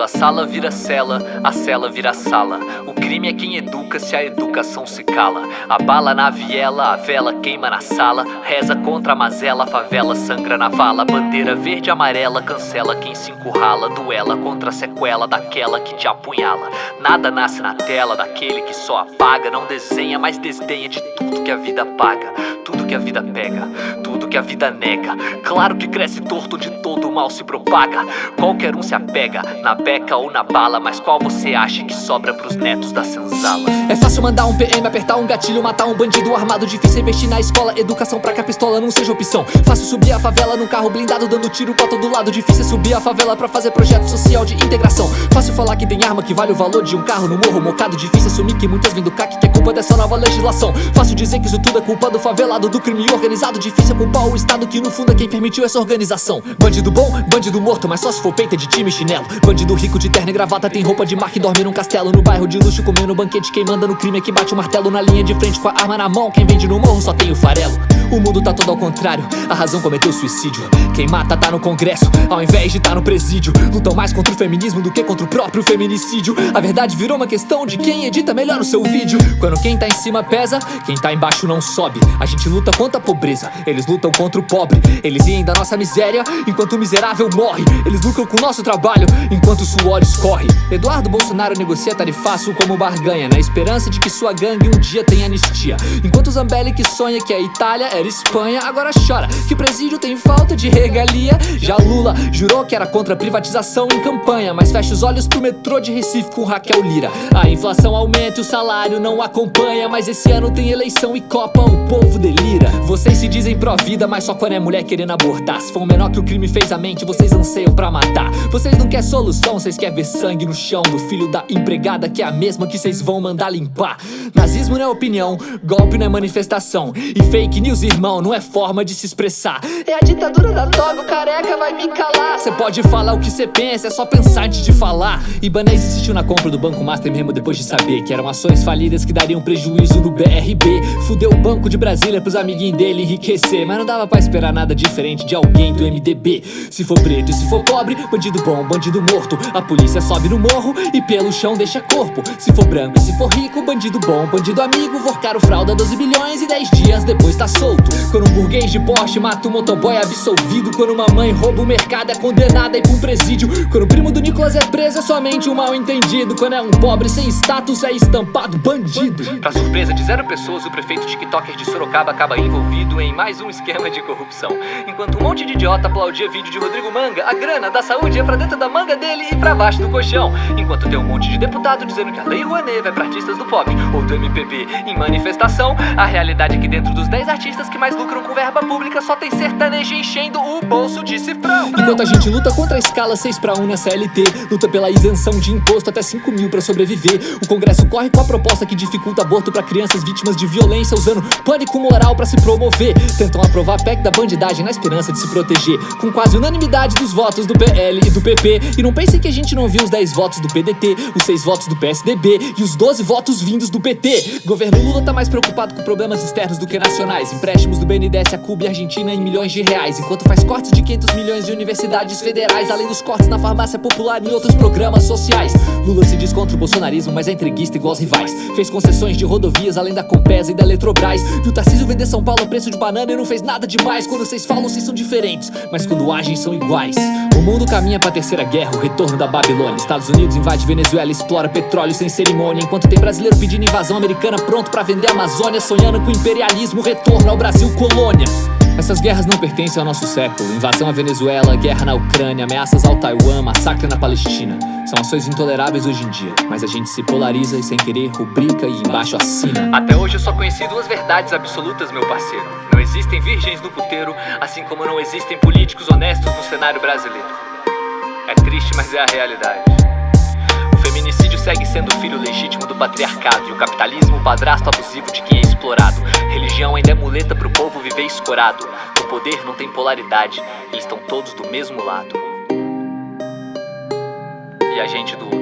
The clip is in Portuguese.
Quando a sala vira a cela vira sala. O crime é quem educa se a educação se cala. A bala na viela, a vela queima na sala. Reza contra a mazela, a favela sangra na vala. Bandeira verde e amarela cancela quem se encurrala. Duela contra a sequela daquela que te apunhala. Nada nasce na tela daquele que só apaga. Não desenha, mas desdenha de tudo que a vida paga. Tudo que a vida pega, tudo que a vida nega. Claro que cresce torto onde todo o mal se propaga. Qualquer um se apega, na beca ou na bala. Mas qual você acha que sobra pros netos da senzala? É fácil mandar um PM, apertar um gatilho, matar um bandido armado. Difícil investir na escola, educação pra que a pistola não seja opção. Fácil subir a favela num carro blindado, dando tiro pra todo lado. Difícil subir a favela pra fazer projeto social de integração. Fácil falar que tem arma que vale o valor de um carro no morro mocado. Difícil assumir que muitas vêm do CAC, que é culpa dessa nova legislação. Fácil dizer que isso tudo é culpa do favelado, do crime organizado. Difícil culpar o Estado que no fundo é quem permitiu essa organização. Bandido bom, bandido morto, mas só se for peita de time e chinelo. Bandido rico de terno e gravata, tem roupa de marca e dorme num castelo. No bairro de luxo comendo banquete, quem manda no crime é que bate o martelo. Na linha de frente com a arma na mão, quem vende no morro só tem o farelo. O mundo tá todo ao contrário, a razão cometeu suicídio. Quem mata tá no congresso, ao invés de tá no presídio. Lutam mais contra o feminismo do que contra o próprio feminicídio. A verdade virou uma questão de quem edita melhor o seu vídeo. Quando quem tá em cima pesa, quem tá embaixo não sobe. A gente luta contra a pobreza, eles lutam contra o pobre. Eles riem da nossa miséria, enquanto o miserável morre. Eles lucram com o nosso trabalho, enquanto o suor escorre. Eduardo Bolsonaro negocia tarifaço como barganha, na esperança de que sua gangue um dia tenha anistia. Enquanto o Zambelli que sonha que a Itália era Espanha, agora chora que o presídio tem falta de regalia. Já Lula jurou que era contra a privatização em campanha, mas fecha os olhos pro metrô de Recife com Raquel Lira. A inflação aumenta e o salário não acompanha, mas esse ano tem eleição e Copa, o povo delira. Vocês se dizem pró-vida, mas só quando é mulher querendo abortar. Se for o menor que o crime fez a mente, vocês anseiam pra matar. Vocês não querem solução, vocês querem ver sangue no chão do filho da empregada, que é a mesma que vocês vão mandar limpar. Nazismo não é opinião, golpe não é manifestação, e fake news, irmão, não é forma de se expressar. É a ditadura da toga, o careca vai me calar. Cê pode falar o que cê pensa, é só pensar antes de falar. Ibanez insistiu na compra do Banco Master mesmo depois de saber que eram ações falidas que dariam prejuízo no BRB. Fudeu o Banco de Brasília pros amiguinhos dele enriquecer, mas não dava pra esperar nada diferente de alguém do MDB. Se for preto e se for pobre, bandido bom, bandido morto. A polícia sobe no morro e pelo chão deixa corpo. Se for branco e se for rico, bandido bom, bandido amigo. Vorcaram fralda 12 bilhões e 10 dias depois tá solto. Quando um burguês de Porsche mata um motoboy é absolvido. Quando uma mãe rouba o mercado é condenada a ir pra um presídio. Quando o primo do Nicolas é preso é somente um mal entendido. Quando é um pobre sem status é estampado bandido. Pra surpresa de 0 pessoas, o prefeito TikToker de Sorocaba acaba envolvido em mais um esquema de corrupção. Enquanto um monte de idiota aplaudia vídeo de Rodrigo Manga, a grana da saúde ia pra dentro da manga dele e pra baixo do colchão. Enquanto tem um monte de deputado dizendo que a Lei Rouanet vai pra artistas do pop ou do MPB em manifestação, a realidade é que dentro dos 10 artistas que mais lucram com verba pública só tem sertanejo enchendo o bolso de cifrão. Enquanto a gente luta contra a escala 6:1 na CLT, luta pela isenção de imposto até 5 mil pra sobreviver, o Congresso corre com a proposta que dificulta aborto pra crianças vítimas de violência, usando pânico moral pra se promover. Tentam aprovar a PEC da bandidagem na esperança de se proteger, com quase unanimidade dos votos do PL e do PP. E não pensem que a gente não viu os 10 votos do PDT, os 6 votos do PSDB e os 12 votos vindos do PT. Governo Lula tá mais preocupado com problemas externos do que nacionais. Empréstimos do BNDES a Cuba e Argentina em milhões de reais, enquanto faz cortes de 500 milhões de universidades federais, além dos cortes na farmácia popular e em outros programas sociais. Lula se diz contra o bolsonarismo, mas é entreguista igual aos rivais. Fez concessões de rodovias além da Compesa e da Eletrobras. Viu Tarcísio vender São Paulo a preço de banana e não fez nada demais. Quando vocês falam, vocês são diferentes, mas quando agem são iguais. O mundo caminha pra terceira guerra, o retorno da Babilônia. Estados Unidos invade Venezuela, explora petróleo sem cerimônia, enquanto tem brasileiro pedindo invasão americana pronto pra vender a Amazônia, sonhando com imperialismo, retorno ao Brasil colônia. Essas guerras não pertencem ao nosso século. Invasão à Venezuela, guerra na Ucrânia, ameaças ao Taiwan, massacre na Palestina. São ações intoleráveis hoje em dia, mas a gente se polariza e sem querer rubrica e embaixo assina. Até hoje eu só conheci 2 verdades absolutas, meu parceiro. Não existem virgens no puteiro, assim como não existem políticos honestos no cenário brasileiro. É triste, mas é a realidade. O feminicídio segue sendo o filho legítimo do patriarcado e o capitalismo o padrasto abusivo de quem é explorado. Religião ainda é muleta pro povo viver escorado. No poder não tem polaridade, eles estão todos do mesmo lado. E a gente do outro.